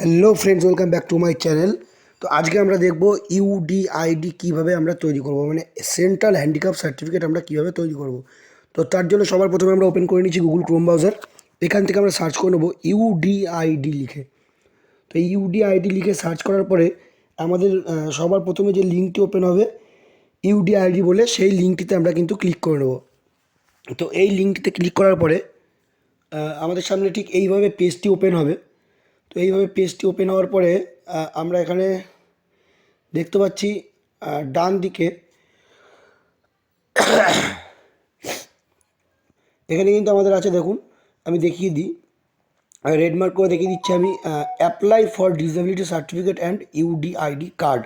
Hello friends, welcome back to my channel. তো আজকে আমরা দেখব ইউডিআইডি কীভাবে আমরা তৈরি করব, মানে সেন্ট্রাল হ্যান্ডিক্যাপ সার্টিফিকেট আমরা কীভাবে তৈরি করব। তো তার জন্য সবার প্রথমে আমরা ওপেন করে নিচ্ছি গুগল ক্রোম ব্রাউজার। এখান থেকে আমরা সার্চ করে নেবো ইউডিআইডি লিখে। তো ইউডিআইডি লিখে সার্চ করার পরে আমাদের সবার প্রথমে যে লিঙ্কটি ওপেন হবে ইউডিআইডি বলে, সেই লিঙ্কটিতে আমরা কিন্তু ক্লিক করে নেব। তো এই লিঙ্কটিতে ক্লিক করার পরে আমাদের সামনে ঠিক এইভাবে পেজটি ওপেন হবে। তো এইভাবে পেজটি ওপেন হওয়ার পরে আমরা এখানে দেখতে পাচ্ছি ডান দিকে এখানে কিন্তু আমাদের আছে, দেখুন আমি দেখিয়ে দিই, রেড মার্ক করে দেখিয়ে দিচ্ছি আমি, apply for disability certificate and UDID card.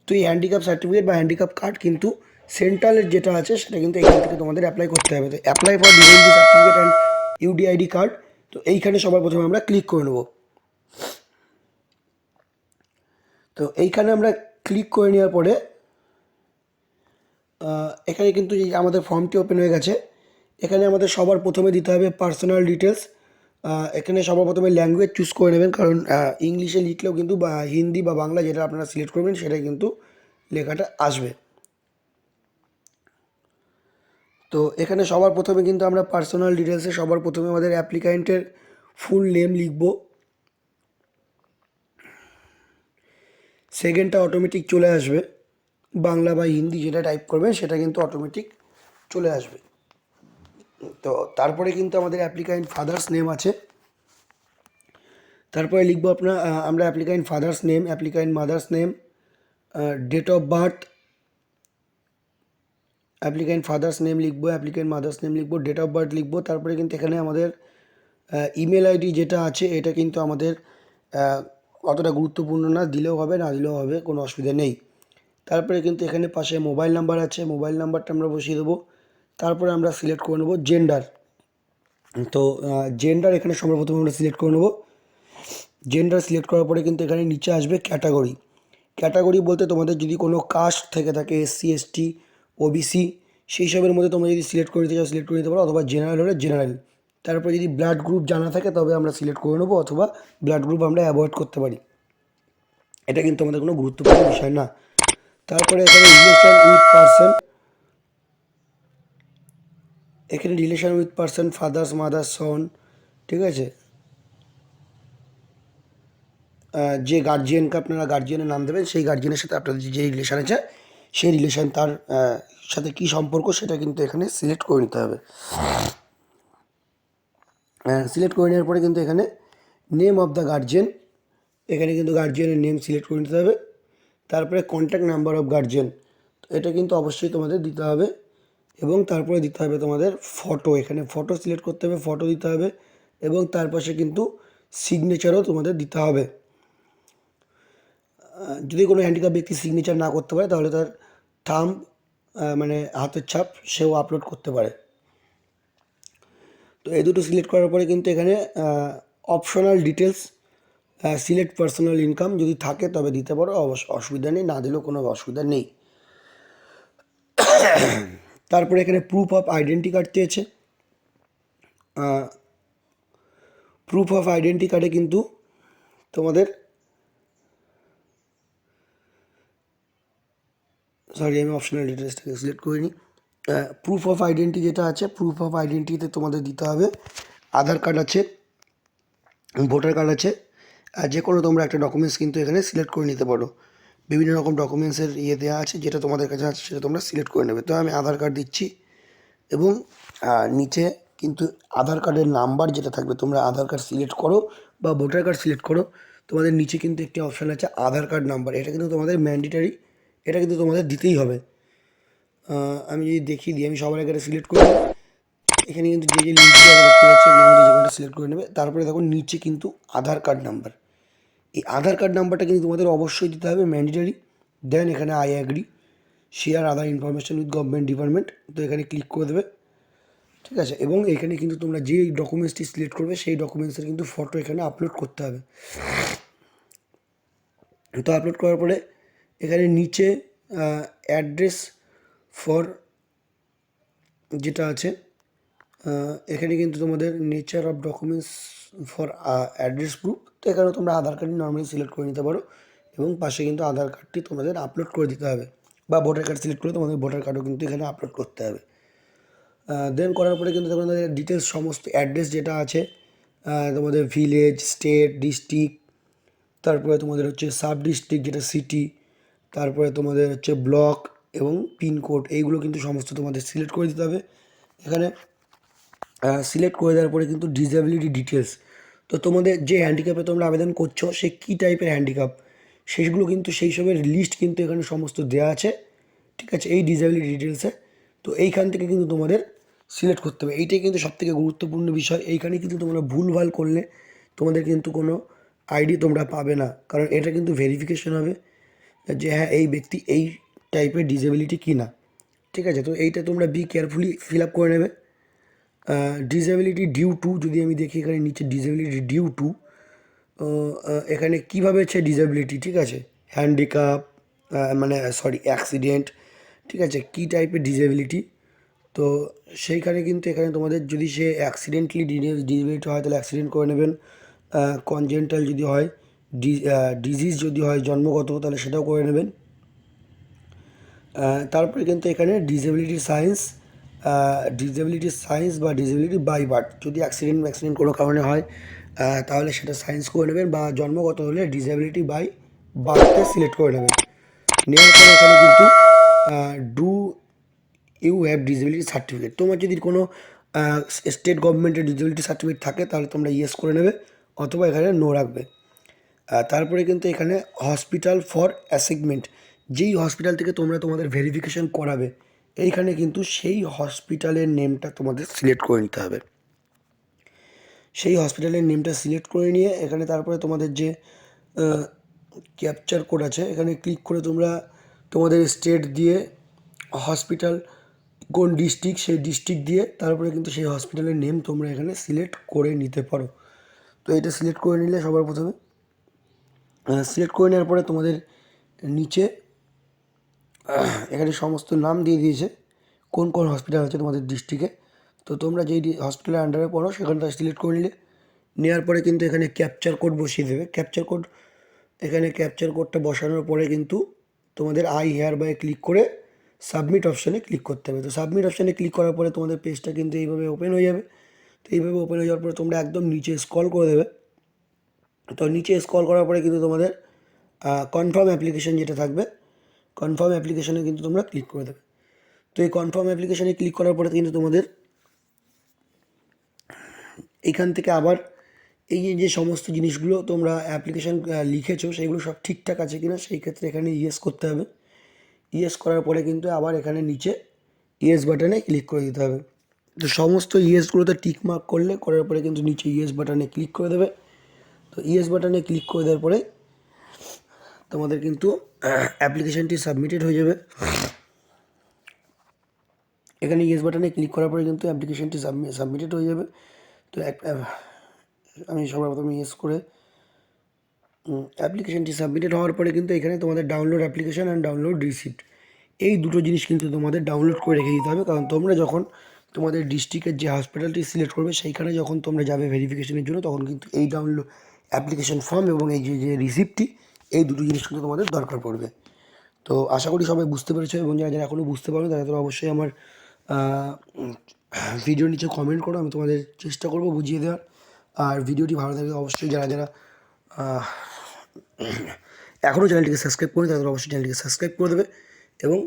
তো এই হ্যান্ডিক্যাপ সার্টিফিকেট বা হ্যান্ডিক্যাপ কার্ড কিন্তু সেন্ট্রালের যেটা আছে সেটা কিন্তু এখান থেকে তোমাদের অ্যাপ্লাই করতে হবে। তো apply for disability certificate and UDID card, তো এইখানে সবার প্রথমে আমরা ক্লিক করে নেব। তো এইখানে আমরা ক্লিক করে নেওয়ার পরে এখানে কিন্তু আমাদের ফর্মটি ওপেন হয়ে গেছে। এখানে আমাদের সবার প্রথমে দিতে হবে পার্সোনাল ডিটেলস। এখানে সবার প্রথমে ল্যাঙ্গুয়েজ চুজ করে নেবেন, কারণ ইংলিশে লিখলেও কিন্তু বা হিন্দি বা বাংলা যেটা আপনারা সিলেক্ট করবেন সেটাই কিন্তু লেখাটা আসবে। তো এখানে সবার প্রথমে কিন্তু আমরা পার্সোনাল ডিটেলসে সবার প্রথমে আমাদের অ্যাপ্লিক্যান্টের ফুল নেম লিখব। সেকেন্ডটা অটোমেটিক চলে আসবে, বাংলা বা হিন্দি যেটা টাইপ করবেন সেটা কিন্তু অটোমেটিক চলে আসবে। তো তারপরে কিন্তু আমাদের অ্যাপ্লিক্যান্ট ফাদার্স নেম আছে। তারপরে লিখবো আমরা applicant father's name, applicant mother's name, date of birth, applicant father's name লিখবো, অ্যাপ্লিক্যান্ট মাদার্স নেম লিখবো, ডেট অফ বার্থ লিখবো। তারপরে কিন্তু এখানে আমাদের ইমেল আইডি যেটা আছে এটা কিন্তু আমাদের অতটা গুরুত্বপূর্ণ না, দিলেও হবে না দিলেও হবে, কোনো অসুবিধা নেই। তারপরে কিন্তু এখানে পাশে মোবাইল নাম্বার আছে, মোবাইল নাম্বারটা আমরা বসিয়ে দেবো। তারপরে আমরা সিলেক্ট করে নেবো জেন্ডার। তো জেন্ডার এখানে সর্বপ্রথম আমরা সিলেক্ট করে নেবো। জেন্ডার সিলেক্ট করার পরে কিন্তু এখানে নিচে আসবে ক্যাটাগরি। ক্যাটাগরি বলতে তোমাদের যদি কোনো কাস্ট থেকে থাকে, এসসি এসটি ওবিসি, সেই সবের মধ্যে তোমরা যদি সিলেক্ট করে নিতে চাও সিলেক্ট করে নিতে পারো, অথবা জেনারেল হলে জেনারেল। তারপরে যদি ব্লাড গ্রুপ জানা থাকে তবে আমরা সিলেক্ট করে নেবো, অথবা ব্লাড গ্রুপ আমরা অ্যাভয়েড করতে পারি, এটা কিন্তু আমাদের কোনো গুরুত্বপূর্ণ বিষয় না। তারপরে এখানে রিলেশন উইথ পারসন, এখানে relation with person father's mother's son, ঠিক আছে। যে গার্জিয়ানকে আপনারা গার্জিয়ানের নাম দেবেন সেই গার্জিয়ানের সাথে আপনাদের যে রিলেশান আছে সেই রিলেশান তার সাথে কী সম্পর্ক সেটা কিন্তু এখানে সিলেক্ট করে নিতে হবে। সিলেক্ট করে নেওয়ার পরে কিন্তু এখানে নেম অফ দ্য গার্জিয়ান, এখানে কিন্তু গার্জিয়ানের নেম সিলেক্ট করে নিতে হবে। তারপরে কন্ট্যাক্ট নাম্বার অফ গার্জিয়ান, এটা কিন্তু অবশ্যই তোমাদের দিতে হবে। এবং তারপরে দিতে হবে তোমাদের ফটো, এখানে ফটো সিলেক্ট করতে হবে, ফটো দিতে হবে। এবং তার পাশে কিন্তু সিগনেচারও তোমাদের দিতে হবে। যদি কোনো হ্যান্ডিক্যাপ ব্যক্তি সিগনেচার না করতে পারে তাহলে তার থাম্ব, মানে হাতের ছাপ, সেও আপলোড করতে পারে। তো এই দুটো সিলেক্ট করার পরে কিন্তু এখানে optional details, select personal income যদি থাকে তবে দিতে পারো, অসুবিধা নেই, না দিলেও কোনো অসুবিধা নেই। তারপরে এখানে প্রুফ অফ আইডেন্টি কার্ড চেয়েছে। প্রুফ অফ আইডেন্টি কার্ডে কিন্তু তোমাদের, সরি আমি অপশনাল ডিটেলসটাকে সিলেক্ট করিনি। প্রুফ অফ আইডেন্টি যেটা আছে, প্রুফ অফ আইডেন্টিতে তোমাদের দিতে হবে আধার কার্ড আছে, ভোটার কার্ড আছে, আর যে কোনো তোমরা একটা ডকুমেন্টস কিন্তু এখানে সিলেক্ট করে নিতে পারো। বিভিন্ন রকম ডকুমেন্টসের দেওয়া আছে, যেটা তোমাদের কাছে আছে সেটা তোমরা সিলেক্ট করে নেবে। তো আমি আধার কার্ড দিচ্ছি এবং নিচে কিন্তু আধার কার্ডের নাম্বার যেটা থাকবে, তোমরা আধার কার্ড সিলেক্ট করো বা ভোটার কার্ড সিলেক্ট করো, তোমাদের নিচে কিন্তু একটি অপশান আছে আধার কার্ড নাম্বার, এটা কিন্তু তোমাদের ম্যান্ডেটারি, এটা কিন্তু তোমাদের দিতেই হবে। আমি যদি দেখিয়ে দিই, আমি সবার আগে সিলেক্ট করি, এখানে কিন্তু যে লিঙ্কটা দেখতে পাচ্ছি এর মধ্যে যে কোনটা সিলেক্ট করে নেবে। তারপরে দেখো নিচে কিন্তু আধার কার্ড নাম্বার, এই আধার কার্ড নাম্বারটা কিন্তু তোমাদের অবশ্যই দিতে হবে, ম্যান্ডেটারি। দেন এখানে I agree share other information with government department, তো এখানে ক্লিক করে দেবে, ঠিক আছে। এবং এখানে কিন্তু তোমরা যে ডকুমেন্টসটি সিলেক্ট করবে সেই ডকুমেন্টসের কিন্তু ফটো এখানে আপলোড করতে হবে। তো আপলোড করার পরে এখানে নিচে অ্যাড্রেস ফর যেটা আছে, এখানে কিন্তু তোমাদের nature of documents for address proof, তো এখানে তোমরা আধার কার্ডটি নর্মালি সিলেক্ট করে নিতে পারো এবং পাশে কিন্তু আধার কার্ডটি তোমাদের আপলোড করে দিতে হবে, বা ভোটার কার্ড সিলেক্ট করে তোমাদের ভোটার কার্ডও কিন্তু এখানে আপলোড করতে হবে। দেন করার পরে কিন্তু তোমাদের ডিটেলস সমস্ত অ্যাড্রেস যেটা আছে, তোমাদের ভিলেজ, স্টেট, ডিস্ট্রিক্ট, তারপরে তোমাদের হচ্ছে সাব ডিস্ট্রিক্ট যেটা সিটি, তারপরে তোমাদের হচ্ছে ব্লক এবং পিনকোড, এইগুলো কিন্তু সমস্ত তোমাদের সিলেক্ট করে দিতে হবে। এখানে সিলেক্ট করে দেওয়ার পরে কিন্তু ডিসেবিলিটি ডিটেলস, তো তোমাদের যে হ্যান্ডিক্যাপে তোমরা আবেদন করছো সে কী টাইপের হ্যান্ডিক্যাপ, সেইগুলো কিন্তু সেই সবের লিস্ট কিন্তু এখানে সমস্ত দেওয়া আছে, ঠিক আছে, এই ডিসেবিলিটি ডিটেলসে। তো এইখান থেকে কিন্তু তোমাদের সিলেক্ট করতে হবে, এইটাই কিন্তু সবথেকে গুরুত্বপূর্ণ বিষয়। এইখানে কিন্তু তোমরা ভুলভাল করলে তোমাদের কিন্তু কোনো আইডি তোমরা পাবে না, কারণ এটা কিন্তু ভেরিফিকেশন হবে যে হ্যাঁ এই ব্যক্তি এই টাইপের ডিসেবিলিটি কি না, ঠিক আছে। তো এইটা তোমরা বি কেয়ারফুলি ফিল আপ করে নেবে। ডিসেবিলিটি ডিউ টু, যদি আমি দেখি এখানে নিচে ডিসেবিলিটি ডিউ টু, এখানে কীভাবে হচ্ছে ডিসেবিলিটি, ঠিক আছে, হ্যান্ডিক্যাপ মানে সরি অ্যাক্সিডেন্ট, ঠিক আছে, কী টাইপের ডিসেবিলিটি। তো সেইখানে কিন্তু এখানে তোমাদের যদি সে অ্যাক্সিডেন্টলি ডিসেবিলিটি হয় তাহলে অ্যাক্সিডেন্ট করে নেবেন, কনজেন্টাল যদি হয়, ডিজিজ যদি হয় জন্মগত তাহলে সেটাও করে নেবেন। তারপরে কিন্তু এখানে ডিসেবিলিটি সায়েন্স বা ডিসেবিলিটি বাই বার্থ, যদি অ্যাক্সিডেন্ট কোনো কারণে হয় তাহলে সেটা সায়েন্স করে নেবেন, বা জন্মগত হলে ডিসেবিলিটি বাই বার্থে সিলেক্ট করে নেবেন। নেওয়ার পরে এখানে কিন্তু do you have disability certificate, তোমার যদি কোনো স্টেট গভর্নমেন্টের ডিসেবিলিটি সার্টিফিকেট থাকে তাহলে তোমরা ইয়েস করে নেবে, অথবা এখানে নো রাখবে। তারপরে কিন্তু এখানে হসপিটাল ফর অ্যাসাইনমেন্ট, যেই হসপিটাল থেকে তোমরা তোমাদের ভেরিফিকেশন করাবে এইখানে কিন্তু সেই হসপিটালের নেমটা তোমাদের সিলেক্ট করে নিতে হবে। সেই হসপিটালের নেমটা সিলেক্ট করে নিয়ে এখানে তারপরে তোমাদের যে ক্যাপচার কোড আছে এখানে ক্লিক করে তোমরা তোমাদের স্টেট দিয়ে, হসপিটাল কোন ডিস্ট্রিক্ট সেই ডিস্ট্রিক্ট দিয়ে তারপরে কিন্তু সেই হসপিটালের নেম তোমরা এখানে সিলেক্ট করে নিতে পারো। তো এটা সিলেক্ট করে নিলে সবার প্রথমে সিলেক্ট করে নেওয়ার পরে তোমাদের নিচে এখানে সমস্ত নাম দিয়ে দিয়েছে কোন কোন হসপিটাল আছে তোমাদের ডিস্ট্রিক্টে, তো তোমরা যেই হসপিটালের আন্ডারে পড়ো সেখানটা সিলেক্ট করে নিলে, নেওয়ার পরে কিন্তু এখানে ক্যাপচার কোড বসিয়ে দেবে। এখানে ক্যাপচার কোডটা বসানোর পরে কিন্তু তোমাদের আই হেয়ার বাই ক্লিক করে সাবমিট অপশানে ক্লিক করতে হবে। তো সাবমিট অপশানে ক্লিক করার পরে তোমাদের পেজটা কিন্তু এইভাবে ওপেন হয়ে যাবে। তো এইভাবে ওপেন হয়ে যাওয়ার পরে তোমরা একদম নিচে স্ক্রল করে দেবে। তো নিচে স্ক্রল করার পরে কিন্তু তোমাদের কনফার্ম অ্যাপ্লিকেশান যেটা থাকবে, কনফার্ম অ্যাপ্লিকেশানে কিন্তু তোমরা ক্লিক করে দেবে। তো এই কনফার্ম অ্যাপ্লিকেশানে ক্লিক করার পরে কিন্তু তোমাদের এইখান থেকে আবার এই যে সমস্ত জিনিসগুলো তোমরা অ্যাপ্লিকেশান লিখেছো সেগুলো সব ঠিকঠাক আছে কিনা সেই ক্ষেত্রে এখানে ইয়েস করতে হবে। ইয়েস করার পরে কিন্তু আবার এখানে নিচে ইয়েস বাটনে ক্লিক করে দিতে হবে। তো সমস্ত ইয়েসগুলোতে টিক মার্ক করার পরে কিন্তু নিচে ইয়েস বাটনে ক্লিক করে দেবে। তো ইয়েস বাটনে ক্লিক করে দেওয়ার পরে তোমাদের কিন্তু অ্যাপ্লিকেশানটি সাবমিটেড হয়ে যাবে। এখানে ইয়েস বাটনে ক্লিক করার পরে কিন্তু অ্যাপ্লিকেশানটি সাবমিটেড হয়ে যাবে। তো আমি সবার প্রথমে ইয়েস করে অ্যাপ্লিকেশানটি সাবমিটেড হওয়ার পরে কিন্তু এখানে তোমাদের download application and download receipt, এই দুটো জিনিস কিন্তু তোমাদের ডাউনলোড করে রেখে দিতে হবে, কারণ তোমরা যখন তোমাদের ডিস্ট্রিক্টের যে হসপিটালটি সিলেক্ট করবে সেইখানে যখন তোমরা যাবে ভেরিফিকেশনের জন্য তখন কিন্তু এই ডাউনলোড অ্যাপ্লিকেশান ফর্ম এবং এই যে রিসিপ্টটি, এই দুটো জিনিস কিন্তু তোমাদের দরকার পড়বে। তো আশা করি সবাই বুঝতে পেরেছো, এবং যারা যারা এখনও বুঝতে পারো তারা অবশ্যই আমার ভিডিওর নিচে কমেন্ট করো, আমি তোমাদের চেষ্টা করবো বুঝিয়ে দেওয়ার। আর ভিডিওটি ভালো থাকলে অবশ্যই যারা যারা এখনও চ্যানেলটিকে সাবস্ক্রাইব করি তাদের অবশ্যই চ্যানেলটিকে সাবস্ক্রাইব করে দেবে, এবং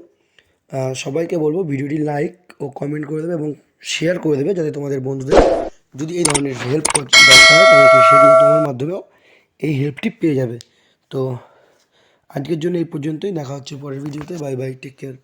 সবাইকে বলবো ভিডিওটি লাইক ও কমেন্ট করে দেবে এবং শেয়ার করে দেবে, যাতে তোমাদের বন্ধুদের যদি এই ধরনের হেল্প দরকার হয় তাহলে সে কিন্তু তোমার মাধ্যমেও এই হেল্পটি পেয়ে যাবে। তো আজকের জন্য এই পর্যন্তই, দেখা হচ্ছে পরের ভিডিওতে। Bye bye, take care.